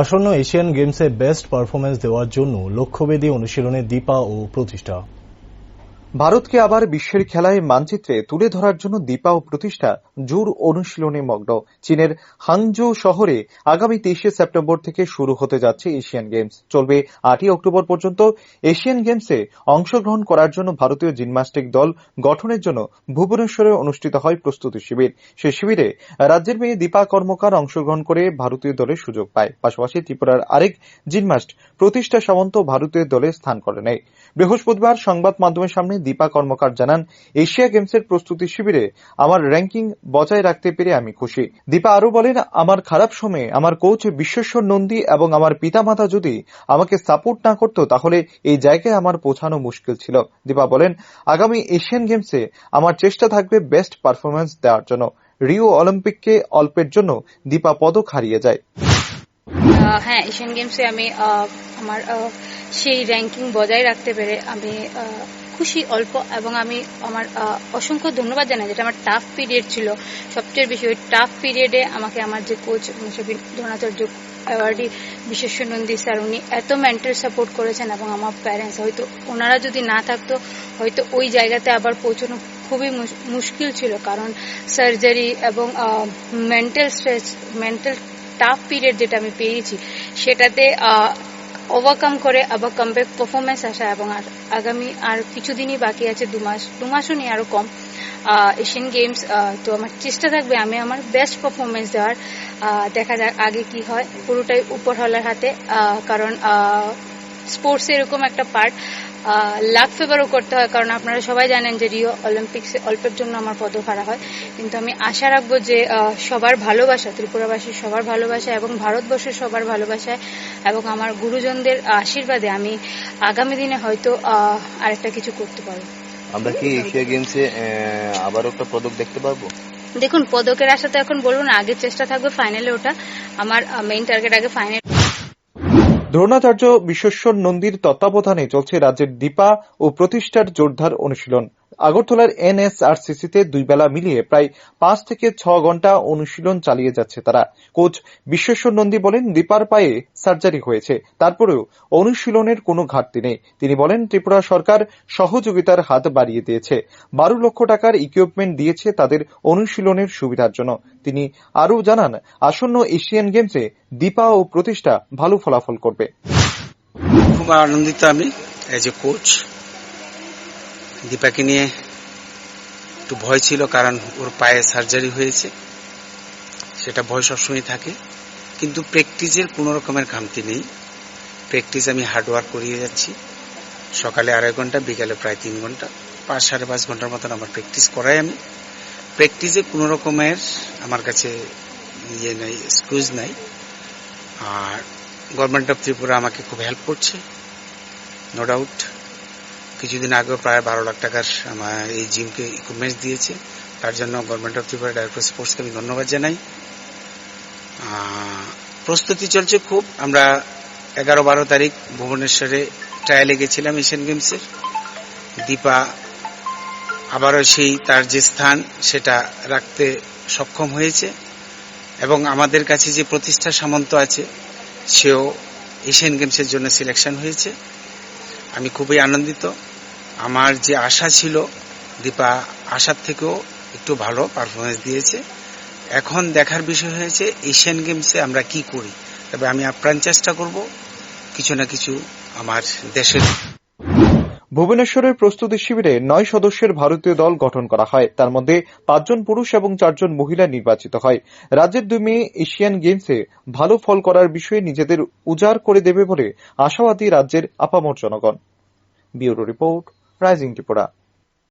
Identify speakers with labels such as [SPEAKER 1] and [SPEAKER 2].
[SPEAKER 1] আসন্ন এশিয়ান গেমসে best performance দেওয়ার জন্য লক্ষ্যভেদী অনুশীলনে দীপা ও প্রতিষ্ঠা।
[SPEAKER 2] ভারতকে আবার বিশ্বের খেলায় মানচিত্রে তুলে ধরার জন্য দীপা ও প্রতিষ্ঠা জোর অনুশীলনে মগ্ন। চীনের হাংজৌ শহরে আগামী 23শে সেপ্টেম্বর থেকে শুরু হতে যাচ্ছে এশিয়ান গেমস। চলবে 8ই অক্টোবর পর্যন্ত। এশিয়ান গেমসে অংশগ্রহণ করার জন্য ভারতীয় জিমন্যাস্টিক দল গঠনের জন্য ভুবনেশ্বরে অনুষ্ঠিত হয় প্রস্তুতি শিবির। সেই শিবিরে রাজ্যের মেয়ে দীপা কর্মকার অংশগ্রহণ করে ভারতীয় দলে সুযোগ পায়। পাশাপাশি ত্রিপুরার আরেক জিমন্যাস্ট প্রতিষ্ঠা সামন্ত ভারতীয় দলে স্থান করে নেয়। বৃহস্পতিবার সংবাদ মাধ্যমের সামনে দীপা কর্মকার জানান, এশিয়া গেমসের প্রস্তুতি শিবিরে আমার র্যাঙ্কিং বজায় রাখতে পেরে আমি খুশি। দীপা আরো বলেন, আমার খারাপ সময়ে আমার কোচ বিশ্বেশ্বর নন্দী এবং আমার পিতামাতা যদি আমাকে সাপোর্ট না করত তাহলে এই জায়গায় আমার পৌঁছানো মুশকিল ছিল। দীপা বলেন, আগামী এশিয়ান গেমসে আমার চেষ্টা থাকবে বেস্ট পারফরমেন্স দেওয়ার জন্য। রিও অলিম্পিককে অল্পের জন্য দীপা পদক হারিয়ে যায়।
[SPEAKER 3] হ্যাঁ, এশিয়ান গেমসে আমি আমার সেই র্যাঙ্কিং বজায় রাখতে পেরে আমি খুশি অল্প, এবং আমি আমার অসংখ্য ধন্যবাদ জানাই, যেটা আমার টাফ পিরিয়ড ছিল সবচেয়ে বেশি। ওই টাফ পিরিয়ডে আমাকে আমার যে coach Dronacharya awardee Bishweshwar Nandi sir, উনি এত মেন্টাল সাপোর্ট করেছেন, এবং আমার প্যারেন্টস, হয়তো ওনারা যদি না থাকতো হয়তো ওই জায়গাতে আবার পৌঁছানো খুবই মুশকিল ছিল, কারণ সার্জারি এবং mental stress, mental tough period যেটা আমি পেয়েছি সেটাতে ওভারকাম করে আবার কামব্যাক পারফরমেন্স আসা, এবং আগামী আর কিছুদিনই বাকি আছে, 2 মাসও নেই, আরো কম এশিয়ান গেমস। তো আমার চেষ্টা থাকবে আমি আমার বেস্ট পারফরমেন্স দেওয়ার। দেখা যাক আগে কি হয়, পুরোটাই উপরওয়ালার হাতে, কারণ স্পোর্টস এরকম একটা পার্ট, লাক ফেভারও করতে হয়, কারণ আপনারা সবাই জানেন যে রিও অলিম্পিক্সে অল্পের জন্য আমার পদক হারা হয়। কিন্তু আমি আশা রাখবো যে সবার ভালোবাসা, ত্রিপুরাবাসীর সবার ভালোবাসা এবং ভারতবর্ষের সবার ভালোবাসায় এবং আমার গুরুজনদের আশীর্বাদে আমি আগামী দিনে হয়তো আরেকটা কিছু করতে পারবো।
[SPEAKER 4] আমরা কি এশিয়া গেমসে আবার একটা পদক দেখতে পারবো?
[SPEAKER 3] দেখুন, পদকের আশা তো এখন বলবো না, আগের চেষ্টা থাকবে ফাইনালে ওঠা। আমার মেইন টার্গেট আগে ফাইনাল।
[SPEAKER 2] দ্রোণাচার্য বিশ্বেশ্বর নন্দীর তত্ত্বাবধানে চলছে রাজ্যের দীপা ও প্রতিষ্ঠার জোরদার অনুশীলন। আগরতলার এনএসআরসিসিতে 2 বেলা মিলিয়ে প্রায় 5 থেকে 6 ঘন্টা অনুশীলন চালিয়ে যাচ্ছে তারা। কোচ বিশ্বেশ্বর নন্দী বলেন, দীপার পায়ে সার্জারি হয়েছে, তারপরেও অনুশীলনের কোনো ঘাটতি নেই। তিনি বলেন, ত্রিপুরা সরকার সহযোগিতার হাত বাড়িয়ে দিয়েছে, 12 লক্ষ টাকার ইকুইপমেন্ট দিয়েছে তাদের অনুশীলনের সুবিধার জন্য। তিনি আরও জানান, আসন্ন এশিয়ান গেমসে দীপা ও প্রতিষ্ঠা ভালো ফলাফল করবে।
[SPEAKER 5] খুব আনন্দিত আমি এজ এ কোচ। দীপাকে নিয়ে একটু ভয় ছিল, কারণ ওর পায়ে সার্জারি হয়েছে, সেটা ভয় সবসময় থাকে, কিন্তু প্র্যাকটিসের কোনো রকমের খামতি নেই। প্র্যাকটিস আমি হার্ডওয়ার্ক করিয়ে যাচ্ছি। সকালে 2.5 ঘন্টা, বিকালে প্রায় 3 ঘন্টা, 5-5.5 ঘন্টার মতন আমার প্র্যাকটিস করাই আমি। প্র্যাকটিসে কোনো রকমের আমার কাছে নাই, এক্সকিউজ নাই। আর গভর্নমেন্ট অফ ত্রিপুরা আমাকে খুব হেল্প করছে, নো ডাউট। কিছুদিন আগেও প্রায় 12 লাখ টাকার আমার এই জিমকে ইকুইপমেন্টস দিয়েছে, তার জন্য গভর্নমেন্ট অফ ত্রিপুরা ডাইরেক্টর স্পোর্টসকে আমি ধন্যবাদ জানাই। প্রস্তুতি চলছে খুব। আমরা 11-12 তারিখ ভুবনেশ্বরে ট্রায়ালে গেছিলাম এশিয়ান গেমসের। দীপা আবারও সেই তার যে স্থান সেটা রাখতে সক্ষম হয়েছে, এবং আমাদের কাছে যে প্রতিষ্ঠা সামন্ত আছে সেও এশিয়ান গেমসের জন্য সিলেকশন হয়েছে। আমি খুবই আনন্দিত। আমার যে আশা ছিল, দীপা আশার থেকেও একটু ভালো পারফরমেন্স দিয়েছে। এখন দেখার বিষয় হয়েছে এশিয়ান গেমসে আমরা কি করি। তবে আমি আপ্রাণ চেষ্টা করব কিছু না কিছু আমার দেশের।
[SPEAKER 2] ভুবনেশ্বরের প্রস্তুতি শিবিরে 9 সদস্যের ভারতীয় দল গঠন করা হয়। তার মধ্যে 5 জন পুরুষ এবং 4 জন মহিলা নির্বাচিত হয়। রাজ্যের 2 মেয়ে এশিয়ান গেমসে ভালো ফল করার বিষয়ে নিজেদের উজাড় করে দেবে বলে আশাবাদী রাজ্যের আপামর জনগণ। Bureau report, rising Tripura.